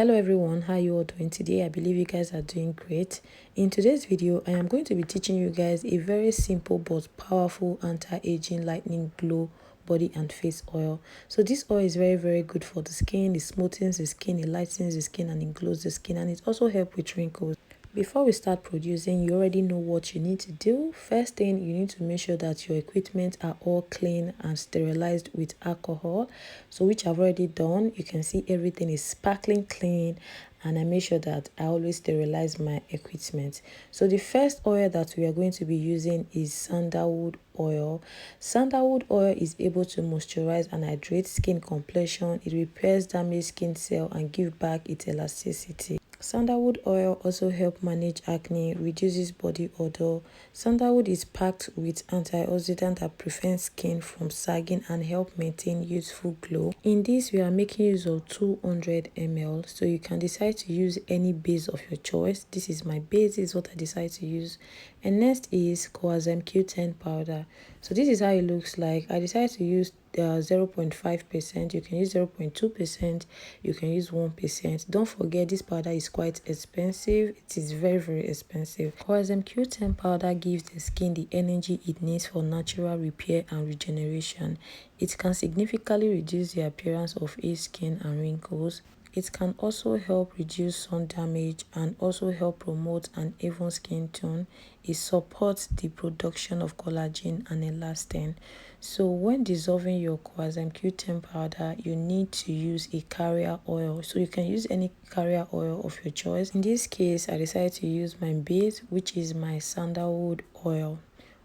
Hello everyone, how you all doing today? I believe you guys are doing great. In today's video, I am going to be teaching you guys a very simple but powerful anti-aging lightening glow body and face oil. So this oil is very good for the skin. It smoothens the skin, it lightens the skin, and it glows the skin, and it also helps with wrinkles. Before we start producing, you already know what you need to do. First thing, you need to make sure that your equipment are all clean and sterilized with alcohol. So which I've already done. You can see everything is sparkling clean, and I make sure that I always sterilize my equipment. So the first oil that we are going to be using is sandalwood oil. Sandalwood oil is able to moisturize and hydrate skin complexion. It repairs damaged skin cell and give back its elasticity. Sandalwood oil also helps manage acne, reduces body odor. Sandalwood is packed with antioxidant that prevents skin from sagging and help maintain youthful glow. In this, we are making use of 200 ml, so you can decide to use any base of your choice. This is my base, this is what I decide to use. And next is coenzyme Q10 powder. So this is how it looks like. I decided to use 0.5%. You can use 0.2%. You can use 1%. Don't forget, this powder is quite expensive. It is very expensive. Coenzyme Q10 powder gives the skin the energy it needs for natural repair and regeneration. It can significantly reduce the appearance of aged skin and wrinkles. It can also help reduce sun damage and also help promote an even skin tone. It supports the production of collagen and elastin. So when dissolving your coenzyme Q10 powder, you need to use a carrier oil. So you can use any carrier oil of your choice. In this case, I decided to use my base, which is my sandalwood oil.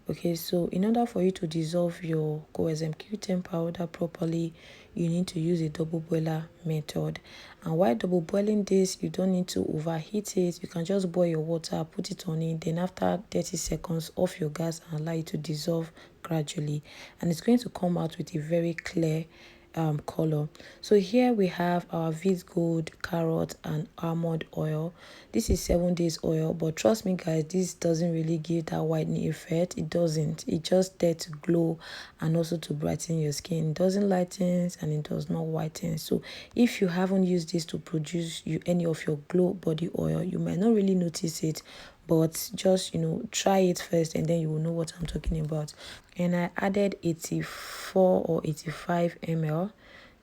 Okay, so in order for you to dissolve your coenzyme Q10 powder properly, you need to use a double boiler method. And while double boiling this, you don't need to overheat it. You can just boil your water, put it on it, then after 30 seconds off your gas and allow it to dissolve gradually. And it's going to come out with a very clear color. So here we have our Vis Gold, carrot, and almond oil. This is 7 days oil, but trust me guys, this doesn't really give that whitening effect. It doesn't. It just there to glow and also to brighten your skin. It doesn't lighten and it does not whiten. So if you haven't used this to produce any of your glow body oil, you might not really notice it, but just try it first and then you will know what I'm talking about. And I added 84 or 85 ml,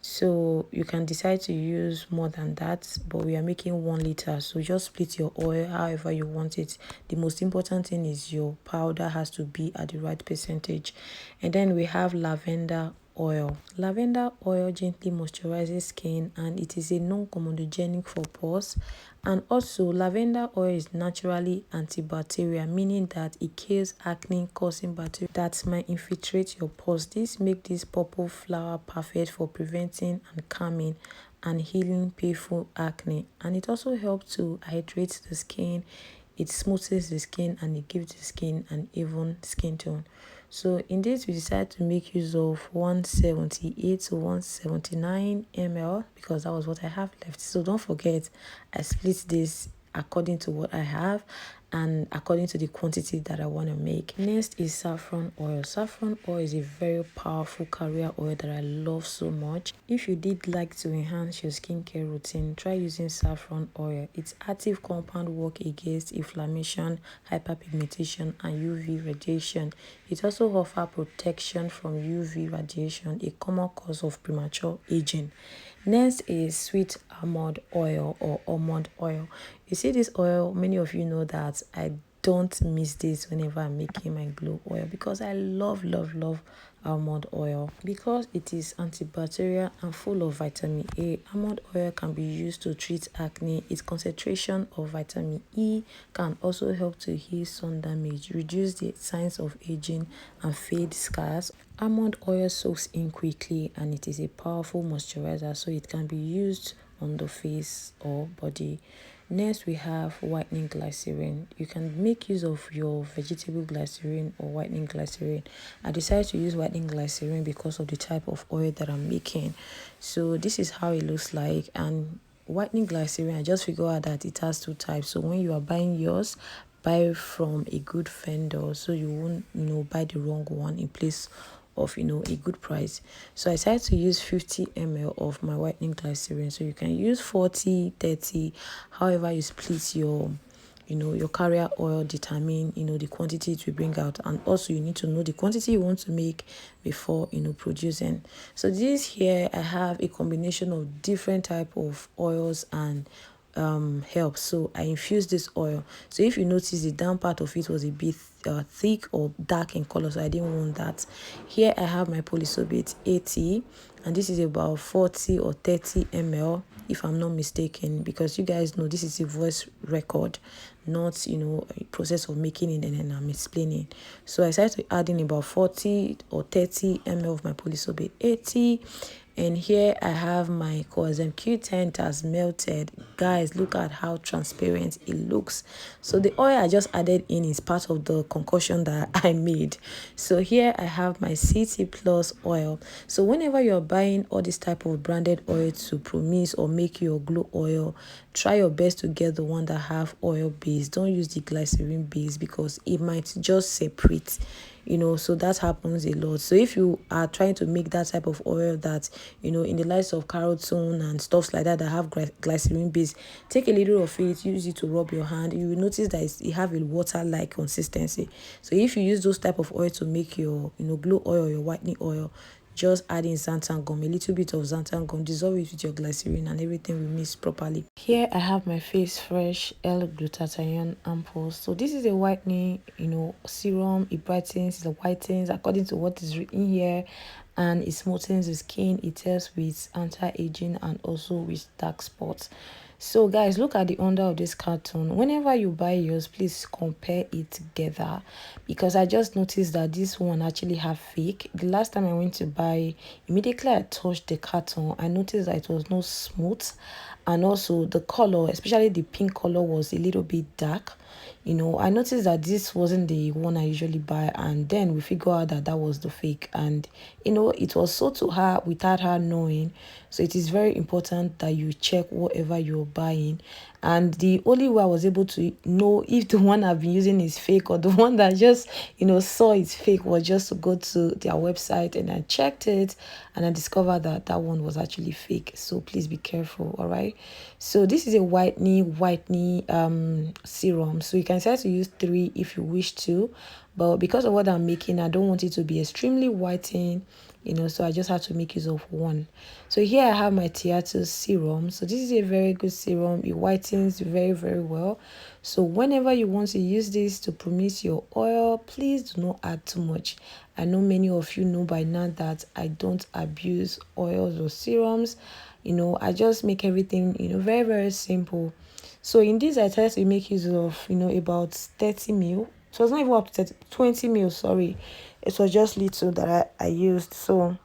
so you can decide to use more than that, but we are making 1 liter, so just split your oil however you want it. The most important thing is your powder has to be at the right percentage. And then we have lavender oil. Lavender oil gently moisturizes skin and it is a non-comedogenic for pores. And also lavender oil is naturally antibacterial, meaning that it kills acne causing bacteria that might infiltrate your pores. This makes this purple flower perfect for preventing and calming and healing painful acne. And it also helps to hydrate the skin. It smooths the skin and it gives the skin an even skin tone. So in this, we decided to make use of 178 to 179 ml because that was what I have left. So don't forget, I split this according to what I have and according to the quantity that I want to make. Next is saffron oil. Saffron oil is a very powerful carrier oil that I love so much. If you did like to enhance your skincare routine, try using saffron oil. Its active compound work against inflammation, hyperpigmentation, and UV radiation. It also offers protection from UV radiation, a common cause of premature aging. Next is sweet almond oil or almond oil. You see this oil, many of you know that I don't miss this whenever I'm making my glow oil because I love almond oil because it is antibacterial and full of vitamin A. Almond oil can be used to treat acne. Its concentration of vitamin E can also help to heal sun damage, reduce the signs of aging, and fade scars. Almond oil soaks in quickly and it is a powerful moisturizer, so it can be used on the face or body. Next, we have whitening glycerin. You can make use of your vegetable glycerin or whitening glycerin. I decided to use whitening glycerin because of the type of oil that I'm making. So this is how it looks like. And whitening glycerin, I just figured out that it has 2 types. So when you are buying yours, buy from a good vendor so you won't buy the wrong one in place of a good price. So I decided to use 50 ml of my whitening glycerin. So you can use 40, 30, however you split your carrier oil, determine the quantity it will bring out, and also you need to know the quantity you want to make before producing. So this here, I have a combination of different type of oils and helps. So I infused this oil. So if you notice, the down part of it was a bit thick or dark in color, so I didn't want that. Here I have my polysorbate 80, and this is about 40 or 30 ml if I'm not mistaken, because you guys know this is a voice record, not a process of making it and then I'm explaining. So I decided to add in about 40 or 30 ml of my polysorbate 80. And here I have my coenzyme Q10. It has melted. Guys, look at how transparent it looks. So the oil I just added in is part of the concoction that I made. So here I have my CT Plus oil. So whenever you're buying all this type of branded oil to promise or make your glow oil, try your best to get the one that have oil base. Don't use the glycerin base because it might just separate. So that happens a lot. So if you are trying to make that type of oil that in the likes of carotene and stuff like that have glycerin base, take a little of it, use it to rub your hand. You will notice that it have a water-like consistency. So if you use those type of oil to make your glow oil, your whitening oil, just add in xanthan gum, a little bit of xanthan gum, dissolve it with your glycerin, and everything will mix properly. Here I have my Face Fresh L-glutathione ampoules. So this is a whitening serum. It brightens, it whitens according to what is written here, and it smoothens the skin. It helps with anti-aging and also with dark spots. So guys, look at the under of this carton. Whenever you buy yours, please compare it together, because I just noticed that this one actually have fake. The last time I went to buy, immediately I touched the carton, I noticed that it was not smooth, and also the color, especially the pink color, was a little bit dark. I noticed that this wasn't the one I usually buy, and then we figured out that that was the fake, and it was sold to her without her knowing. So it is very important that you check whatever you're buying. And the only way I was able to know if the one I've been using is fake or the one that just saw it's fake was just to go to their website, and I checked it and I discovered that that one was actually fake. So please be careful. All right, so this is a whitening serum. So you can decide to use 3 if you wish to, but because of what I'm making, I don't want it to be extremely whitening, so I just have to make use of 1. So here I have my Tiatus serum. So this is a very good serum. It whitens very, very well. So whenever you want to use this to promise your oil, please do not add too much. I know many of you know by now that I don't abuse oils or serums. I just make everything very, very simple. So in this, I try to make use of about 30 ml. So it's not even up to 20 ml, sorry. It was just little that I used. So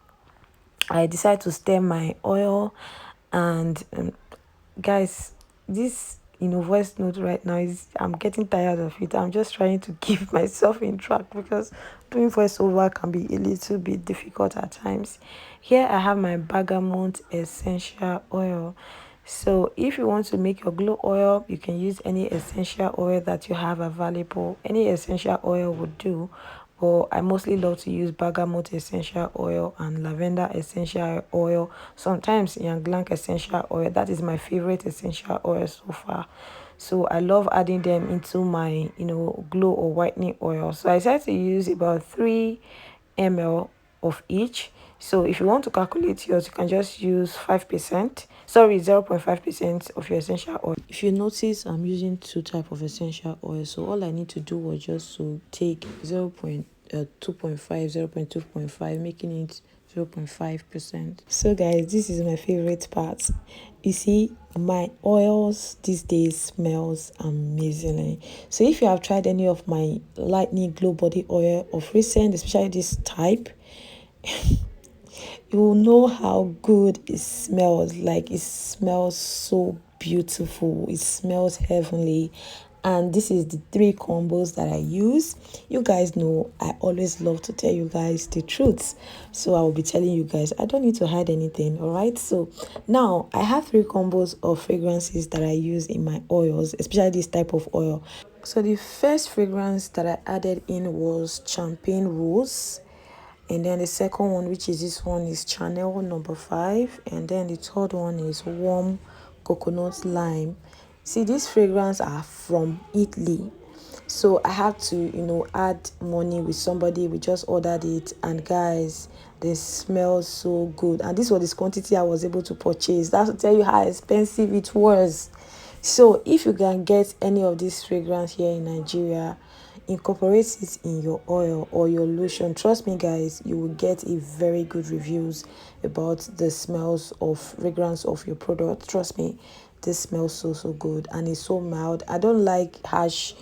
I decided to stir my oil, and guys, this voice note right now is, I'm getting tired of it. I'm just trying to keep myself in track because doing voiceover can be a little bit difficult at times. Here I have my bergamot essential oil. So if you want to make your glow oil, you can use any essential oil that you have available. Any essential oil would do, but I mostly love to use bergamot essential oil and lavender essential oil, sometimes ylang essential oil. That is my favorite essential oil so far. So I love adding them into my glow or whitening oil. So I decided to use about 3 ml of each. So if you want to calculate yours, you can just use 5%, sorry, 0.5% of your essential oil. If you notice, I'm using 2 type of essential oil, so all I need to do was just to take 0.2.5, 0.2.5, making it 0.5%. So guys, this is my favorite part. You see, my oils these days smells amazingly. So if you have tried any of my lightning glow body oil of recent, especially this type, you will know how good it smells. Like, it smells so beautiful, it smells heavenly. And this is the 3 combos that I use. You guys know I always love to tell you guys the truth, so I will be telling you guys. I don't need to hide anything. All right, so now I have 3 combos of fragrances that I use in my oils, especially this type of oil. So the first fragrance that I added in was champagne rose. And then the second one, which is this one, is Channel number 5. And then the third one is Warm Coconut Lime. See, these fragrance are from Italy, so I have to, add money with somebody. We just ordered it, and guys, they smell so good. And this was this quantity I was able to purchase. That's to tell you how expensive it was. So if you can get any of this fragrance here in Nigeria, incorporate it in your oil or your lotion. Trust me guys, you will get a very good reviews about the smells of fragrance of your product. Trust me, this smells so good, and it's so mild. I don't like harsh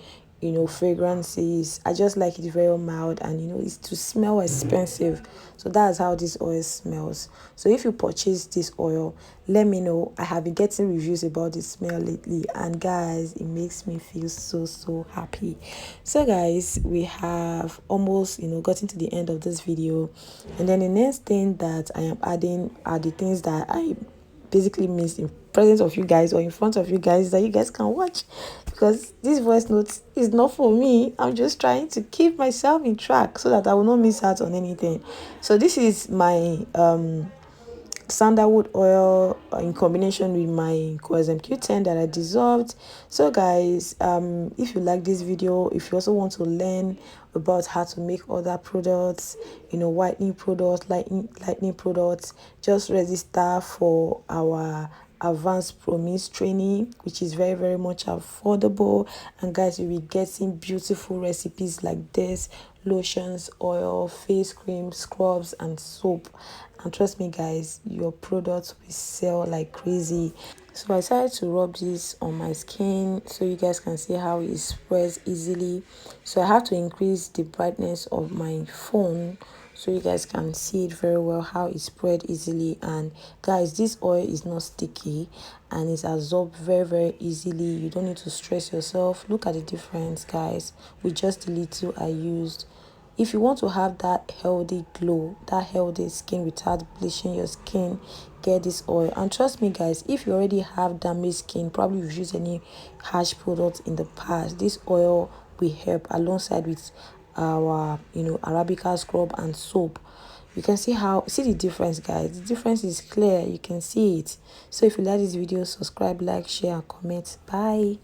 fragrances. I just like it very mild, and it's to smell expensive. So that's how this oil smells. So if you purchase this oil, let me know. I have been getting reviews about the smell lately, and guys, it makes me feel so happy. So guys, we have almost gotten to the end of this video, and then the next thing that I am adding are the things that I basically missed in presence of you guys or in front of you guys that you guys can watch, because this voice note is not for me. I'm just trying to keep myself in track so that I will not miss out on anything. So this is my sandalwood oil in combination with my coenzyme Q10 that I dissolved. So guys, if you like this video, if you also want to learn about how to make other products, whitening products, lightening products, just register for our advanced promise training, which is very much affordable. And guys, you'll be getting beautiful recipes like this: lotions, oil, face cream, scrubs, and soap. And trust me guys, your products will sell like crazy. So I decided to rub this on my skin so you guys can see how it spreads easily. So I have to increase the brightness of my phone so you guys can see it very well, how it spread easily. And guys, this oil is not sticky, and it's absorbed very easily. You don't need to stress yourself. Look at the difference guys with just the little I used. If you want to have that healthy glow, that healthy skin without bleaching your skin, get this oil. And trust me guys, if you already have damaged skin, probably you've used any harsh products in the past, this oil will help alongside with our Arabica scrub and soap. You can see the difference guys. The difference is clear, you can see it. So if you like this video, subscribe, like, share, and comment. Bye.